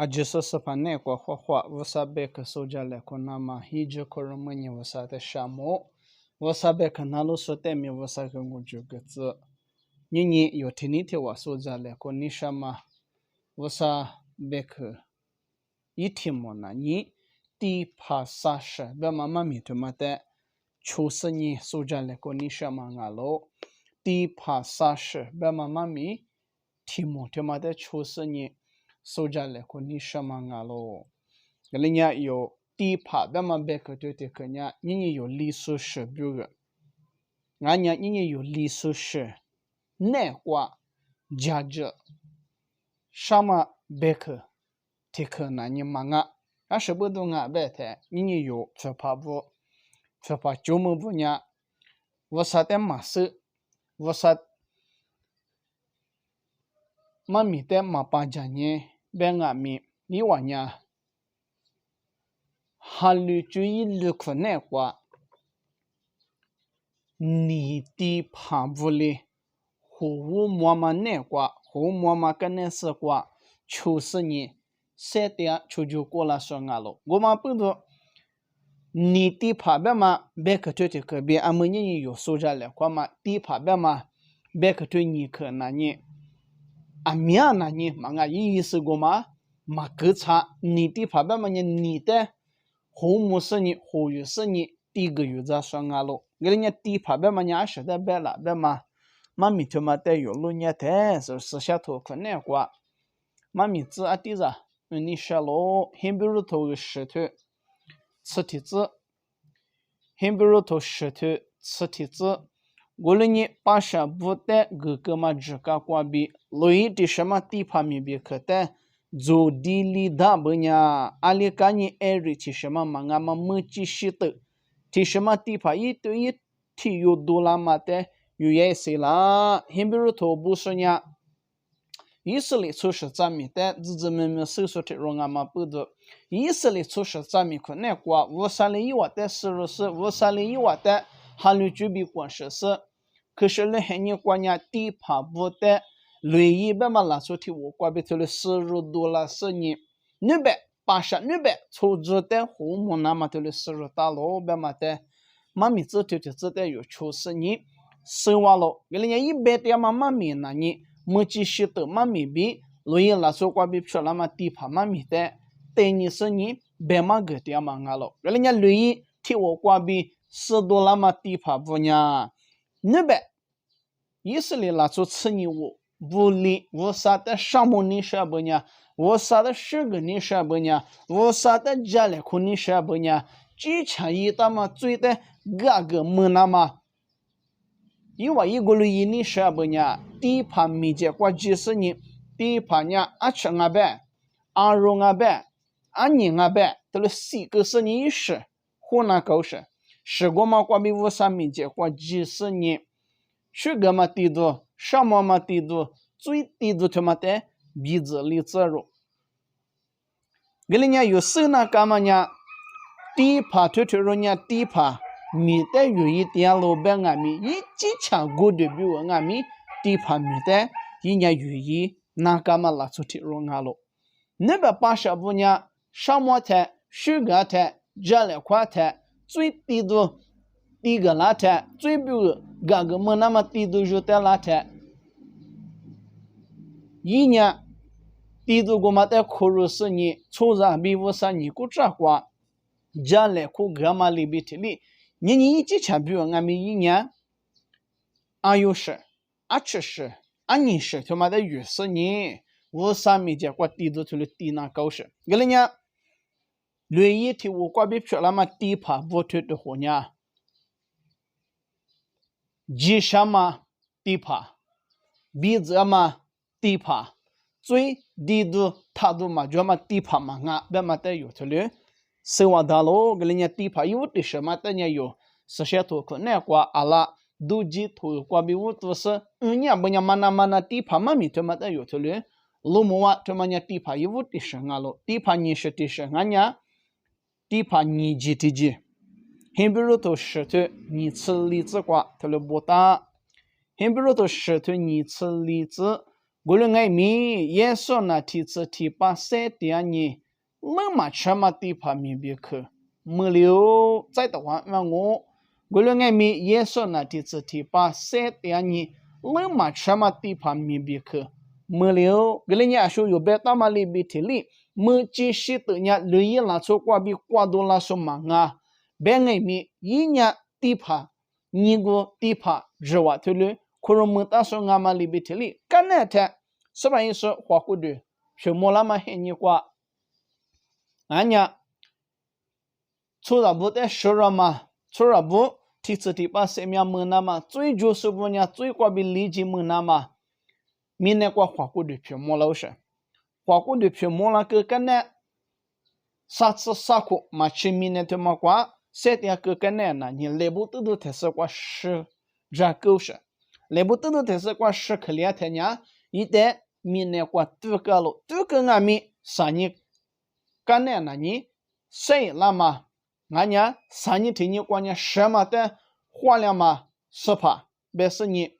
ajisa sapane kwa hwa wasabe ka soja le konama hije koromanya wasate shamo wasabe kanalo sote mi wasake ngujugetsu nyinyi yotinite wa soja le konishama wasabe ka itimona ni ti pasasha be mama mitumate chusanyi soja le konishama ngalo ti pasasha be mama mi timotemate chusanyi soja le konishama ngalo galinya yo ti pa be ma be ko te kanya nyinyi yo li so she buga nganya nyinyi yo li so she ne kwa jaja shama be ko te kana nyi manga a she bu do nga be te nyinyi yo tsepa bu tsepa jomo bu nya wasate masu wasat mami te mapa janye be nga mi ni wanya halu chu yi lu khone kwa ni ti pha vole ho wo mo ma ne kwa ho mo ma ka ne se kwa chu se ni se te chu ju ko la so nga lo go ma pu do ni ti pha be ma be ka te ka be amni ni yo so ja le kwa ma ti pha be ma be ka te ni ka na ni amia na ni ma nga yi se go ma ke cha ni ti pha be ma ni te ho mo se ni ho yu se ni ti ge yu za so nga lo ge nya ti pha be ma nya she da be la be ma mi to ma te yo lu nya te so se sha to ko ne kwa ma mi zi a ti za ni sha lo hin bi ru to ge shi tu ci ti zi hin bi ru to shi tu ci ti zi go lu ni pa sha bu te ge ge ma zhi ka kwa bi lo yi ti sha ma ti pha mi bi ke te zo di li da bu nya ali ka ni e ri ti sha ma nga ma mu chi shi te ti sha ma ti pha yi tu yi ti yo do la ma te yu ye se la hin bi ru to bu sha nya yi se li chu shi za mi te zi zi me me se so ti ro nga ma pu do yi se li chu shi za mi ko ne kwa wo sa li yi wa te se ro se wo sa li yi wa te ha lu ju bi kwa shi se ke shi le he ni kwa nya ti pha bu te lu yi be ma la so ti wo kwa be te le se ro do la se ni ne be pa sha ne be chu zu te hu mo na ma te le se ro ta lo be ma te ma mi zi te zi te yo chu se ni se wa lo ge le yi be te ma mi na ni mu chi shi te ma mi bi lo yi la so kwa bi psha la ma ti pha ma mi te ni se ni be ma ge te ma nga lo ge le lu yi ti wo kwa bi se do la ma ti pha bu nya ne be yi se le la so ce ni wo bu li wo sa te sha mo ni sha bu nya wo sa de shi ge ni sha bu nya wo sa de ja le ku ni sha bu nya ji cha yi ta ma zui de ga ge mu na ma yi wa yi go lu yi ni sha bu nya ti pha mi je kwa ji se ni ti pha nya a cha nga be a ro nga be a ni nga be te le si ge se ni shi hu na ko shi shi go ma kwa bi wo sa mi je kwa ji se ni shi ge ma ti do sha mo ma ti do zui ti do te ma te bi zi li zi ro ge le nya yu se na ka ma nya ti pha tu tu ro nya ti pha mi te yu yi ti lo be nga mi yi chi cha go de bi wo nga mi ti pha mi te yi nya yu yi na ka ma la su ti ro nga lo ne be pa sha bu nya sha mo te shi ga te ja le kwa te zui ti do ti ga la te zui bi ga ge mo na ma ti do ju te la te yi nya ti do go ma te ko ru se ni chu za bi wo sa ni ku cha kwa ja le ku ga ma li bi ti li ni ni ji cha bi nga mi yi nya a yu shi a chi shi a ni shi to ma de yu se ni wo sa mi je kwa ti do tu le ti na ko shi ge le nya lu yi ti wo kwa bi psha la ma ti pha bo tu de ho nya ji sha ma ti pha bi zi ma ti pha zui di du ta du ma jo ma ti pha ma nga be ma te yu tu le se wa da lo ge le nya ti pha yu ti she ma te nya yu se she to ko ne kwa ala du ji tu kwa bi wu tu se nya bo nya mana ti pha ma mi te ma te yu tu le lu mo wa te ma nya ti pha yu ti she nga lo ti pha ni she ti she nga nya ti pha ni ji ti ji hin bi ru to she tu ni ci li zi kwa te le bo ta hin bi ru to she tu ni ci li zi 古人爱米也说那提子提把三点你，冷嘛吃嘛地怕米别去，没留在的话让我。古人爱米也说那提子提把三点你，冷嘛吃嘛地怕米别去，没留。古人家说有别大嘛里边提里，没继续的呀，留意拉出挂比挂多拉说忙啊，别爱米一年地怕，你个地怕热话头了。可能没打算俺们里边提里，干那天是吧？意思花过的，是莫那么黑你瓜，俺家出了不得收了嘛，出了不提次提把生命没那么，最就是不呢，最瓜比理解没那么，明年瓜花过的是莫老师，花过的是莫那个干那，啥次啥苦嘛去明年他妈瓜，三天个干那呢，你来不得都才是瓜是热狗是。来不得的是瓜10克2天呢，一旦明年瓜多个了，多个俺们3年干那那你谁那么俺家3年天你瓜呢什么的花了嘛是怕，别是你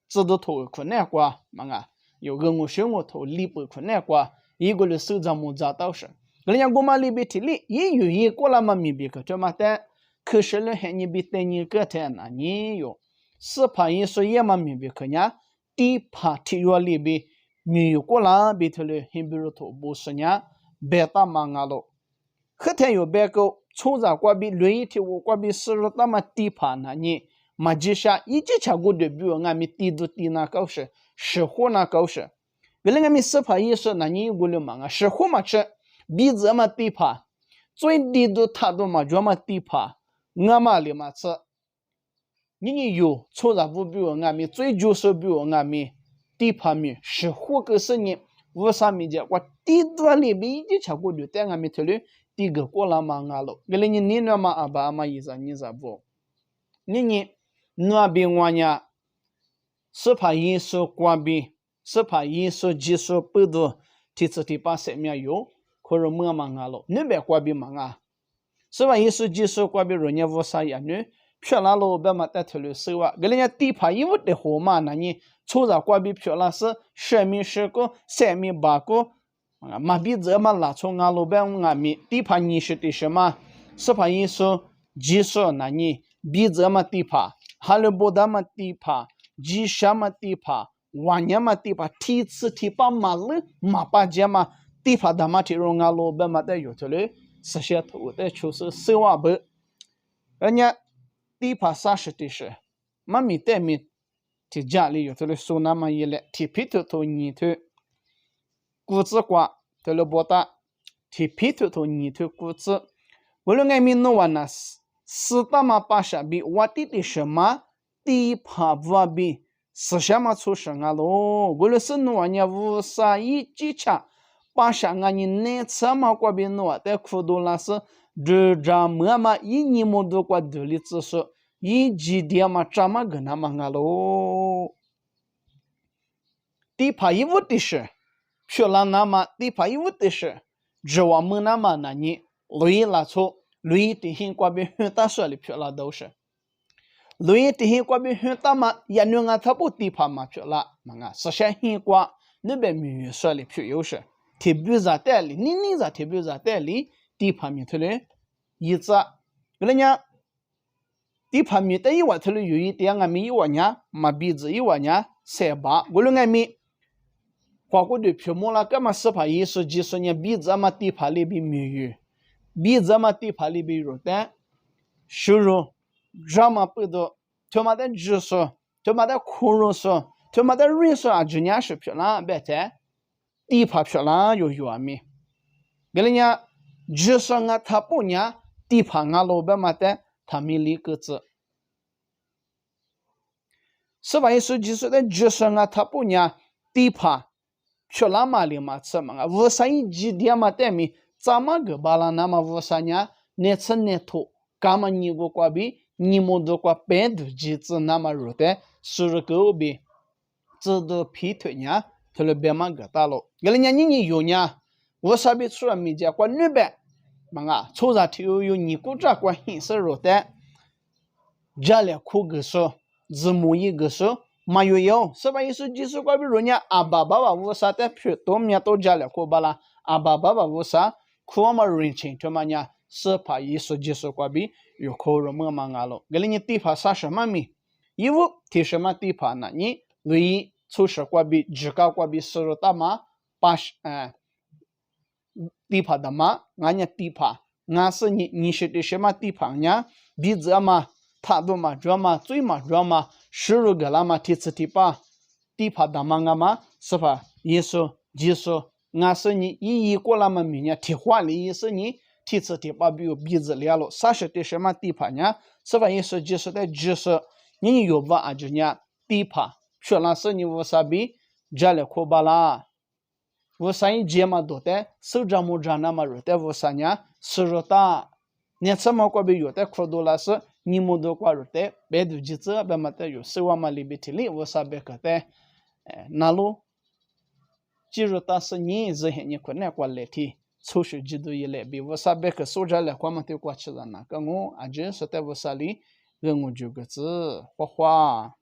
知道头困难瓜嘛啊，有个我学我头里不困难瓜，一个人手上没找到是，人家我们里边提里也有一个那么明白个这么的，可是了还你比带你个天那你有。是怕因说也嘛明白可呢，第怕体育里边没有过来比头了，很比如头不是呢，别打忙啊喽。后天有别个出在过比轮椅体我过比是了那么低怕呢你，嘛接下一直吃过的比如俺们低都低那高是，实货那高是，原来俺们是怕因说那你过了忙啊，实货嘛吃，鼻子嘛低怕，最低都他都嘛就嘛低怕，俺嘛里嘛吃。你有错了不比我俺们最就是比我俺们地方面是或个是你为啥没讲我地段里面已经吃过的，但俺们头里第个过了嘛俺了，原来你那么阿爸阿妈意思你咋不？你那边我呢是怕因素关闭，是怕因素技术不多，提次提把生命有，可能么嘛俺了，那边关闭嘛啊，是怕因素技术关闭人家为啥呀呢？漂亮路边嘛带头了手啊，给人家地盘衣服的货嘛，那你出着挂比漂亮是10米10个3米8个，啊，嘛比这嘛拉出俺路边俺米地盘你是的什么？是怕因素技术那你比这嘛地盘，还有不得嘛地盘，技术嘛地盘，万年嘛地盘，梯次地盘嘛了嘛把街嘛地盘的嘛提入俺路边嘛带有头了，实现头的就是手啊不，人家。地怕啥事的是，妈咪带咪，提家里有头的手那么一来，提皮头头泥头，谷子瓜头了不大，提皮头头泥头谷子，我了爱咪弄完那四大嘛把下比我的什么地怕不比，是什么出生啊喽？我了是弄完呀无啥一技巧，把下俺你那次嘛过边弄，但苦多那是。这张么嘛一年么多过多的指数，一几点嘛这么个那么个喽？地怕一屋的是，漂亮那么地怕一屋的是，这我们那么那你累拉出累的很过边很大说的漂亮都是，累的很过边很大嘛，也能啊他不地怕嘛漂亮嘛啊，实现很过那边没有说的漂优势，特别在代理，你在特别在代理。地盘面头嘞，一只，人家地盘面的一瓦头嘞有一点俺们一瓦呢，嘛鼻子一瓦呢，3把，我了俺们花过的屏幕啦，干嘛是怕艺术技术呢？鼻子嘛地盘里边没有，鼻子嘛地盘里边有的，收入这么不多，他妈的技术，他妈的空肉数，他妈的人数啊，今年是漂亮，别的地盘漂亮有啊没，给人家。就说俺他不呢，地盘俺老板嘛的，他没理个字。是吧？意思就是的，就说俺他不呢，地盘漂亮嘛的嘛吃嘛，为啥一几点嘛的咪怎么个巴拉那么为啥呢？那吃那头，干嘛你个瓜比你们都瓜白度机子那么热的，是个狗比，这都皮腿呢，他了别嘛个大了，原来你有呢。我啥比出了没见过日本，嘛啊，出ra头有你古这关系是热的，家里苦个说，字母一个说，马有有，是吧？意思就是怪比如呢，阿爸爸爸乌啥的皮多面都加了过巴啦，阿爸爸爸乌啥，苦嘛人情他妈呢，是怕意思就是怪比有口肉么嘛了，给你地怕啥什么米，因为提什么地怕呢？你为出事怪比只搞怪比收入大嘛，地怕的嘛，俺家地怕，俺是你是的什么地怕呢？鼻子嘛。他多嘛，主嘛，最嘛，主嘛，收入个啦嘛，提次提把，地怕的嘛嘛，是吧？耶稣，耶稣，俺是你一过了嘛，明年提话里意思你提次提把比如鼻子裂了，啥是的什么地怕呢？是吧？耶稣就是的，就是你有不啊？就呢地怕，说那是你为啥比家里可巴啦？为啥一节嘛多的，手掌木掌那么热的，为啥呢？收入大，你怎么过比有的可多了是？你们都挂入的，别的几次别么的有十万嘛里边提里，我啥别个的，那路，记住但是你这些你可能挂来提，抽水几度一来比我啥别个收着来，我们都挂起来那个我，啊这是在我啥里，人我就个字，花花。